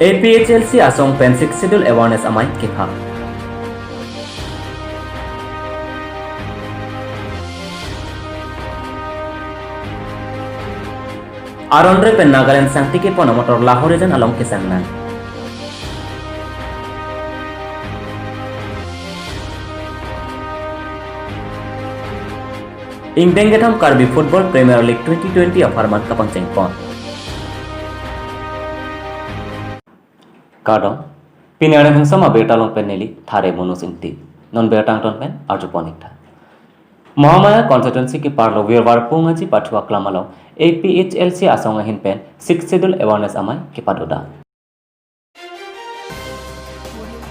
APHLC asong pen 6 schedule awareness amai kepha. Arondre pen Nagaland sangti ke pon motor Lahore jan along ke sangnan. Ingdengetam Karbi Football Premier League 2020 of Harman Kapang Chengpon. Kadong Pinare Hangsama Betalong Penelli Thare Bonus Inti Non Betangton Pen Arjuponikta Mohamaya constituency ki parlo wirwar pungaji pathua klamalo APHLC asonga hin pen 6 schedule awareness amai ki padoda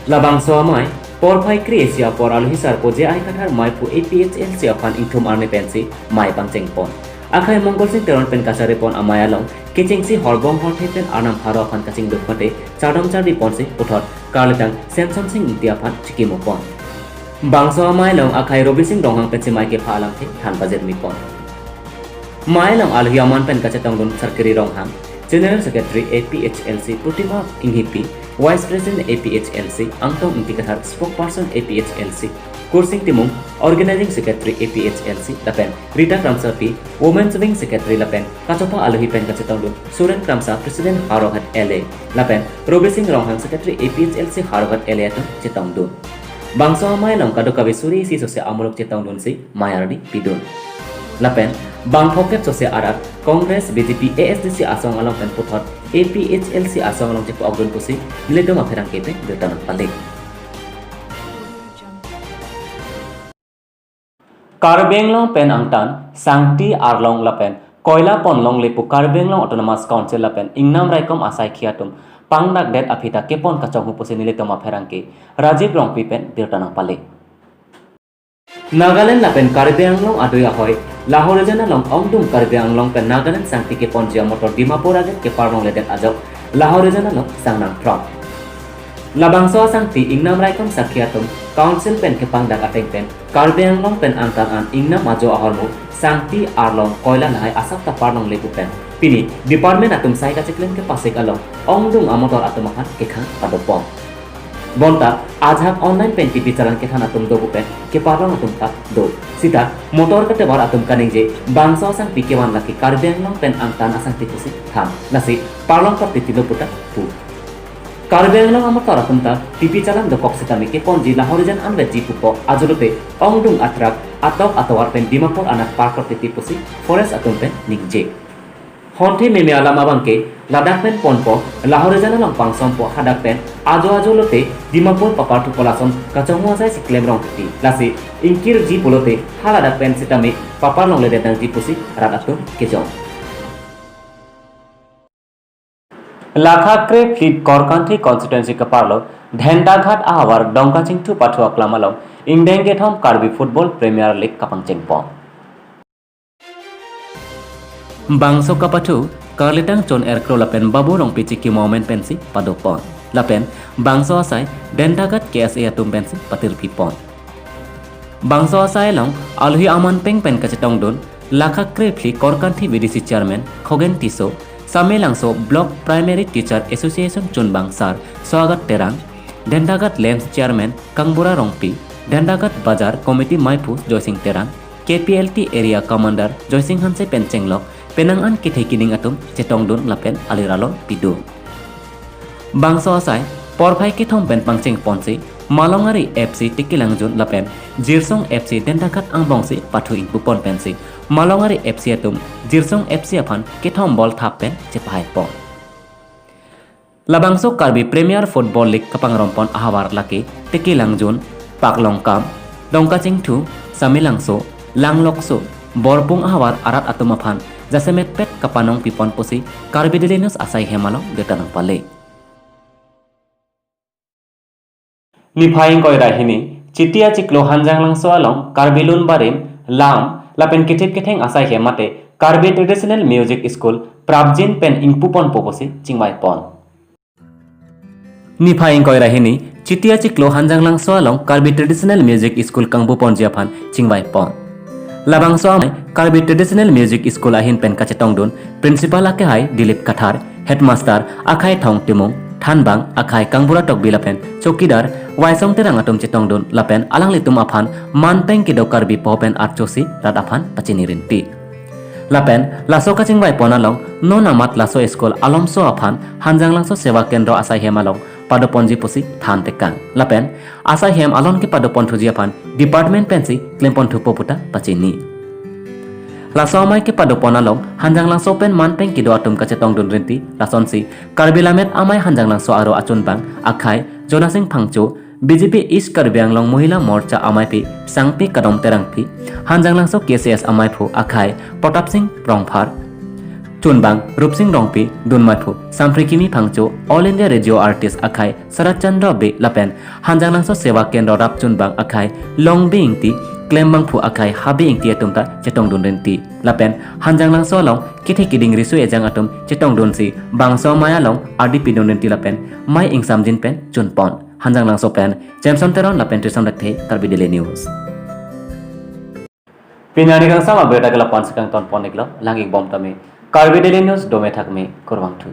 Labangso amai por phai creasia por alhisar ko je ai kathar mai pu APHLC afan inthum army pensi mai pangcheng pon akhai mongol sing teron pen kasare pon amaya long kiching si horbong horte pen anam haro afan kaching dukmate chadom chadi pon si uthot karletang samsung sing india afan chikimo pon Bangso amai long akhai Robi Singh donghang pen si mai ke phalang the than bajet mi pon mai long alhi aman pen kachatang don sarkari ronghang General Secretary APHLC Puttima Inghipi Vice President APHLC Angtong Intikathar Spokesperson APHLC Kursing Timung Organizing Secretary APHLC Lapen Rita Kramsa P Women's Wing Secretary Lapen Kachopa Alhi pen kachatang don Suren Kramsa President Harohat LA Lapen Robi Singh ronghang Secretary APHLC Harohat LA aton chetang don Bangso amai long kado kabe suri si sose amulok chetang don si mayardi pidun Lapen bang pocket sose arat Congress BJP ASDC asong along pen puthot APHLC asong along jepo agdon pusi niledo maferang kepe betan palik Karbenglong pen angtan sangti arlong lapen koila ponlong lepu Karbenglong Autonomous Council lapen ingnam raikom asai khiatum pangnak det apita kepon kachong pusi niledo maferangke Rajiv Rongpi pen betan palik Nagaland lapen Karbenglong adoi ahoy Lahore jana long ongdum Karbenglong pen Nagaland sangti ke pon jia motor Dimapur aget ke parmong leden ajok Lahore jana long sangnang from Labangso sangti ingnam raikom sakhiatum council pen ke pangdak ateng pen Karbenglong pen angkang an ingnam ajo ahormu sangti arlong koila nahai asap ta parmong lepu pen Pini department atum sai ka cheklen ke pasek along ongdum amotor atumahan ke khang padopong Bonta ajak online pen TV chalan ke thana tum dogu pen ke parang atum ta do sita motor kate bar atum kaning je bangso sang pike wan laki Karbenglong pen angtan asang tikusi tham nasi parang ka titilo puta pu Karbenglong amotor atum ta TV chalan do kok sita ke ponji Lahore jan ambe ji pupo ajulote ongdung atrak atok atawar pen Dimapur anak parkor titipusi forest atum pen ningje Honte meme alam abangke Ladakh pen ponpo Lahore jana long pangsompo hadak pen ajo lote Dimapur papartu polason kachongwa sai siklem rong ti lasi inkir ji polote haladak pen sitame papar long lede dang ji pusi radatu kejong Lakhakre fleet korkanthi constituency kaparlo Dhendaghat ahawar dongkachingthu pathua klamalong Ingdengetam Karbi Football Premier League kapangchengpo Bangso kapatu Karlitang Chon Aircrow lapen babu rong pichiki moment pensi padopon lapen bangso asai Dentagat KSA atum pensi patir pipon Bangso asai long alhi aman peng pen kachetong don Lakhakre Fli Korkanthi BDC Chairman Khogen Tiso Samelangso Block Primary Teacher Association Chunbang Sar Swagat Terang Dentagat Lens Chairman Kangbura Rongpi Dentagat Bazar Committee Maipus Joysing Terang KPLT Area Commander Joysing Hanse Pencenglok Penangan kita kining atum cetong don lapen aliralon pidu Bangso asai porphai ki thom pen pangcheng ponsi Malongari FC tikilangjun lapen Jirsong FC Dentagat angbongsi pathu ingpupon pensi Malongari FC atum Jirsong FC aphan ki thom bol thap pen chepai pon Labangso Karbi Premier Football League kapangrompon ahawar laki tikilangjun Paklongkam Dongkachingthu Samilangso Langlokso Borpung ahawar arat atum aphan Jasemet pet kapanong pipon pusi Karbidelinus asai hemalong getanang pale Niphaing koi rahini Chitia chiklo hanjang lang soalong Karbilun barim lam lapen kitip kiteng asai hemate Karbi Traditional Music School Prabjin pen ingpupon poposi chingwai pon Niphaing koi rahini Chitia chiklo hanjang lang soalong Karbi Traditional Music School kangbupon jiapan chingwai pon Labangso amai Karbi Traditional Music School ahin pen kachetong don Principal ake hai Dilip Kathar Headmaster akai thong timung thanbang akhai kangbura tok bilapen chokidar waisong terang atum chitong dun lapen alang litum aphan manpeng ki dokar bi popen archosi rat aphan pachini rinti lapen laso kaching bai ponalong nona mat laso school alomso aphan hanjang langso sewa kendro asai hemalong padoponji posi than tekang lapen asai hem alon ki padopon thuji aphan department pensi klempon thupo puta pachini laso amai ki padopon along hanjang langso pen manpeng ki do atum kachetong dun rinti lasonsi karbilamet amai hanjang langso aro achun bang akhai jonasing phangchu BJP East Karbi Anglong Mohila Morcha Amaipi Sangpi Kadom Terangpi Hanjang Langso KCS Amaipu Akhai Protap Singh Prongphar Chunbang Rup Singh Rongpi Dunmaipu Samprikimi Phangchu All India Radio Artist Akhai Sarat Chandra B Lapen Hanjang Langso Sewa Kendra Rap Chunbang Akhai Long Bingti Klembang Phu Akhai Habi Ingti Atumta Chetong Dunrenti Lapen Hanjang Langso Long Kithi Kiding Risu Ejang Atum Chetong Dunsi Bangso Maya Long RDP Dunrenti Lapen Mai Ingsam Jin Pen Chunpon Hanjang Langso pen Jameson Teron lapen Trisam Dakhe Karbi Daily News Pinani kang sama beta kala pon sekang ton pon iklo langik bom tame Karbi Daily News dome thak me korwang thu